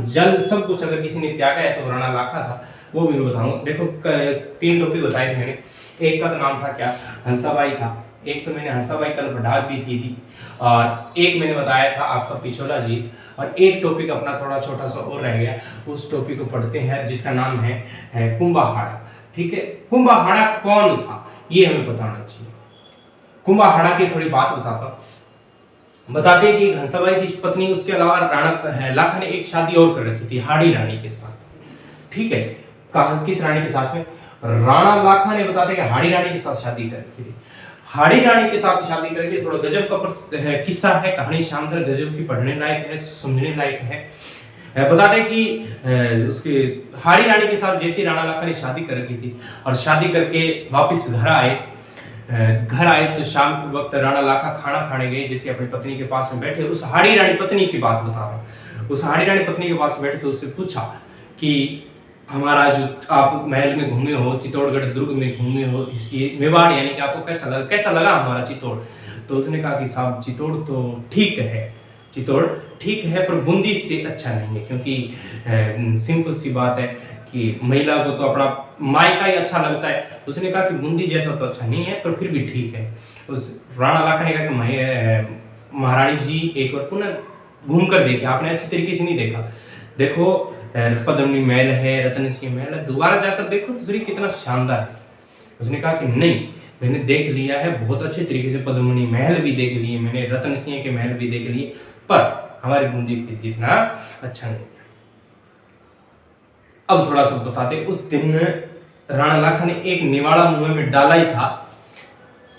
जल सब कुछ अगर किसी ने त्यागा है तो राणा लाखा था, वो भी मैं बताऊंगा। देखो 3 टॉपिक बताए थे मैंने। एक का तो नाम था क्या, हंसाबाई था। एक तो मैंने हंसाबाई कल डाक भी थी और एक मैंने बताया था आपका पिछोला जीत, और एक टॉपिक अपना थोड़ा छोटा सा और रह गया, उस टॉपिक को पढ़ते हैं जिसका नाम है कुंभाहाड़ा। ठीक है, कुंभाहाड़ा कौन था ये हमें बताना चाहिए। कुंभाहाड़ा की थोड़ी बात बताते हैं कि हंसाबाई की पत्नी, उसके अलावा राणा लाखा ने एक शादी और कर रखी थी हाड़ी रानी के साथ। ठीक है, किस रानी के साथ में, राणा लाखा ने बताते हैं कि हाड़ी रानी के साथ शादी कर रखी थी। हाड़ी रानी के साथ शादी करके थोड़ा गजब का किस्सा है, कहानी शानदार गजब की, पढ़ने लायक है, समझने लायक है। बताते हैं कि उसके हाड़ी रानी के साथ जैसे राणा लाखा ने शादी कर रखी थी और शादी करके वापस घर आए तो शाम के वक्त राणा लाखा खाना खाने गए, जैसे अपनी पत्नी के पास में बैठे, उस हाड़ी रानी पत्नी की बात बता रहा हूँ, उस हाड़ी रानी पत्नी के पास बैठे तो उससे पूछा कि हमारा जो आप महल में घूमे हो, चित्तौड़गढ़ दुर्ग में घूमे हो, ये मेवाड़, यानी कि आपको कैसा लगा हमारा चित्तौड़। तो उसने कहा कि साहब चित्तौड़ तो ठीक है, चित्तौड़ ठीक है, पर बूंदी से अच्छा नहीं है, क्योंकि सिंपल सी बात है कि महिला को तो अपना मायका ही अच्छा लगता है। उसने कहा कि बूंदी जैसा तो अच्छा नहीं है, पर फिर भी ठीक है। उस राणा लाखा ने कहा कि महारानी जी एक बार पुनः घूम कर देखिए, आपने अच्छी तरीके से नहीं देखा, देखो पद्मिनी महल है, रत्न सिंह महल है, दोबारा जाकर देखो तो सूर्य कितना शानदार है। उसने कहा कि नहीं, मैंने देख लिया है बहुत अच्छे तरीके से, पद्मिनी महल भी देख लिए मैंने, रत्न सिंह के महल भी देख लिए, पर हमारी बूंदी जितना अच्छा नहीं। अब थोड़ा सा बताते, उस दिन राणा लाखा ने एक निवाड़ा मुंह में डाला ही था,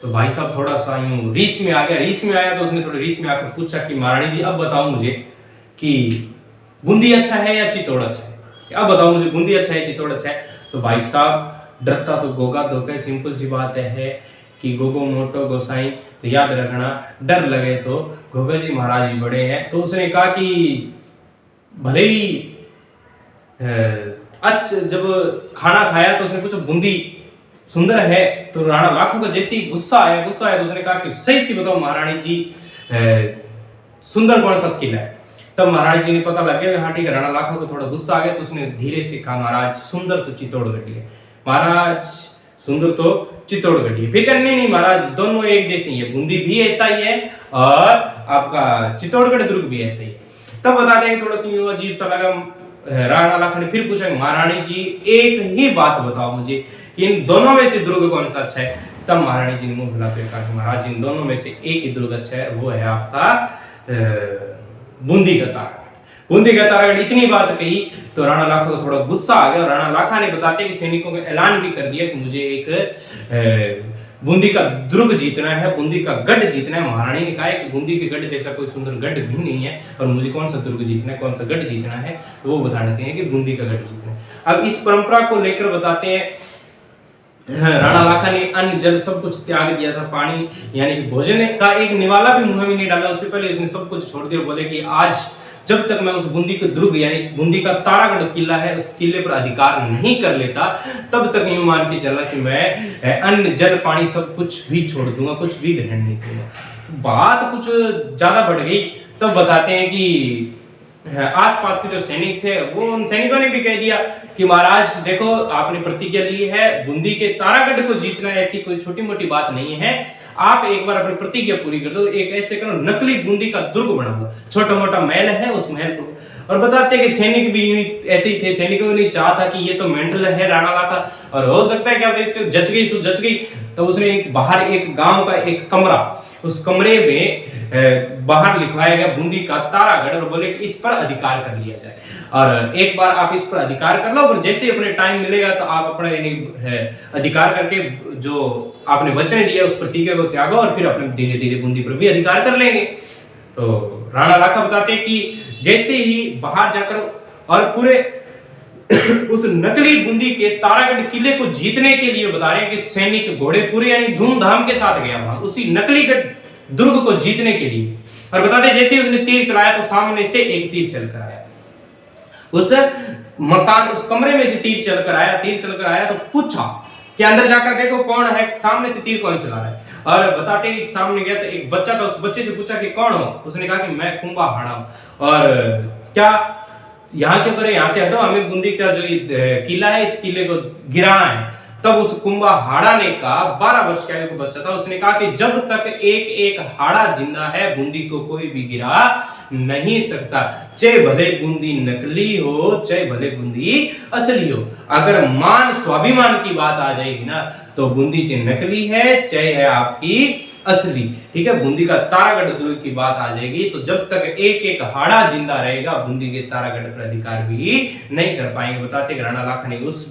तो भाई साहब थोड़ा सा यूं रीस में आ गया तो उसने थोड़ी रीस में आकर पूछा कि महारानी जी अब बताओ मुझे कि बूंदी अच्छा है या चित्तौड़ अच्छा है, अब बताओ मुझे बूंदी अच्छा है चित्तौड़ अच्छा है। तो भाई साहब डरता तो गोगा धोखे, सिंपल सी बात है कि गोगो मोटो गोसाई, तो याद रखना डर लगे तो गोगा जी महाराज जी बड़े हैं। तो उसने कहा कि भले ही जब खाना खाया तो उसने पूछा बूंदी सुंदर है, तो राणा लाखा को जैसे ही गुस्सा आया तो उसने कहा कि सही सी बताओ महारानी जी सुंदर कौन सा किला है। तब महाराज जी ने पता लग गया, हाँ ठीक है, राणा लाखा को थोड़ा गुस्सा आ गया तो उसने धीरे से कहा महाराज सुंदर तो चित्तौड़गढ़ है, महाराज सुंदर तो चित्तौड़गढ़ है। फिर कहने नहीं महाराज दोनों एक जैसे ही है, बूंदी भी ऐसा ही है और आपका चित्तौड़गढ़ दुर्ग भी ऐसा ही है। तब बता दें थोड़ा सा अजीब सा लगा, राणा लाखा ने फिर पूछा महारानी जी एक ही बात बताओ मुझे कि इन दोनों में से दुर्ग कौन सा अच्छा है। तब महारानी जी ने मुंह फैलाते कहा कि महाराज इन दोनों में से एक ही दुर्ग अच्छा है, वो है आपका बूंदी का तारागढ़। बूंदी का तारागढ़ इतनी बात कही तो राणा लाखा को थोड़ा गुस्सा आ गया, और राणा लाखा ने बताते कि सैनिकों को ऐलान भी कर दिया कि मुझे एक बूंदी का दुर्ग जीतना है, बूंदी का गढ़ जीतना है। महारानी ने कहा कि बूंदी के गढ़ जैसा कोई सुंदर गढ़ भी नहीं है, और मुझे कौन सा दुर्ग जीतना है, कौन सा गढ़ जीतना है, तो वो बताते हैं कि बूंदी का गढ़ जीतना है। अब इस परंपरा को लेकर बताते हैं राणा लाखा ने अन्न जल सब कुछ त्याग दिया था, पानी यानी कि भोजन का एक निवाला भी मुंह में नहीं डाला, उससे पहले उसने सब कुछ छोड़ दिया। बोले कि आज जब तक मैं उस बूंदी के दुर्ग यानी बूंदी का तारागढ़ किला है उस किले पर अधिकार नहीं कर लेता, तब तक यूं मान के चला कि मैं अन्न जल पानी सब कुछ भी छोड़ दूंगा, कुछ भी ग्रहण नहीं करूंगा। तो बात कुछ ज्यादा बढ़ गई। तब बताते हैं कि आसपास के जो सैनिक थे वो उन सैनिकों ने भी कह दिया कि महाराज देखो आपने प्रतिज्ञा ली है, बूंदी के तारागढ़ को जीतना ऐसी कोई छोटी मोटी बात नहीं है, आप एक बार अपनी प्रतिज्ञा पूरी कर दो, एक ऐसे करो नकली बूंदी का दुर्ग बनाओ, छोटा मोटा महल है उस महल को। और बताते हैं कि सैनिक भी ऐसे ही थे, सैनिकों ने चाहा था कि ये तो मेंटल है राणा लाखा, और हो सकता है कि इसके जच गई। तो उसने बाहर एक गांव का एक कमरा, उस कमरे में बाहर लिखवाया गया बूंदी का तारागढ़, और बोले कि इस पर अधिकार कर लिया जाए, और एक बार आप इस पर अधिकार कर लो, और जैसे ही अपने टाइम मिलेगा तो आप अपना अधिकार करके जो आपने वचन दिया उस प्रतिज्ञा को त्यागो, और फिर अपने धीरे धीरे बूंदी पर भी अधिकार कर लेंगे। तो राणा लाखा बताते हैं कि जैसे ही बाहर जाकर और पूरे उस नकली बूंदी के तारागढ़ किले को जीतने के लिए बता रहे हैं कि सैनिक घोड़े पूरे यानी धूमधाम के साथ गया वहां उसी नकली दुर्ग को जीतने के लिए। और बताते जैसे ही उसने तीर चलाया तो सामने से एक तीर चलकर आया, उस मकान उस कमरे में से तीर चलकर आया तो पूछा कि अंदर जाकर देखो कौन है, सामने से तीर कौन चला रहा है। और बताते हैं कि सामने गया तो एक बच्चा था, उस बच्चे से पूछा कि कौन हो, उसने कहा कि मैं कुंभाहाड़ा हूं। और क्या यहाँ क्यों करें, यहाँ से हटो, हमें बूंदी का जो ये किला है इस किले को गिराना है। तब उस कुंभहाड़ा ने कहा, 12 वर्ष की आयु का बच्चा था, उसने कहा कि जब तक एक एक हाड़ा जिंदा है बूंदी को कोई भी गिरा नहीं सकता, चाहे भले बूंदी नकली हो चाहे भले बूंदी असली हो। अगर मान स्वाभिमान की बात आ जाएगी ना तो बूंदी चाहे नकली है चाहे है आपकी असली, ठीक है। बूंदी का तारागढ़ दुर्ग की बात आ जाएगी तो जब तक एक एक हाड़ा जिंदा रहेगा बूंदी के तारागढ़ पर अधिकार भी नहीं कर पाएंगे। बताते कि राणा लाखा ने उस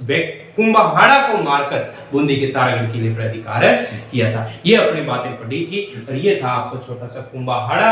कुंभहाड़ा को मारकर बूंदी के तारागढ़ किले पर अधिकार किया था। ये अपनी बातें पढ़ी थी और ये था आपको छोटा सा कुंभहाड़ा।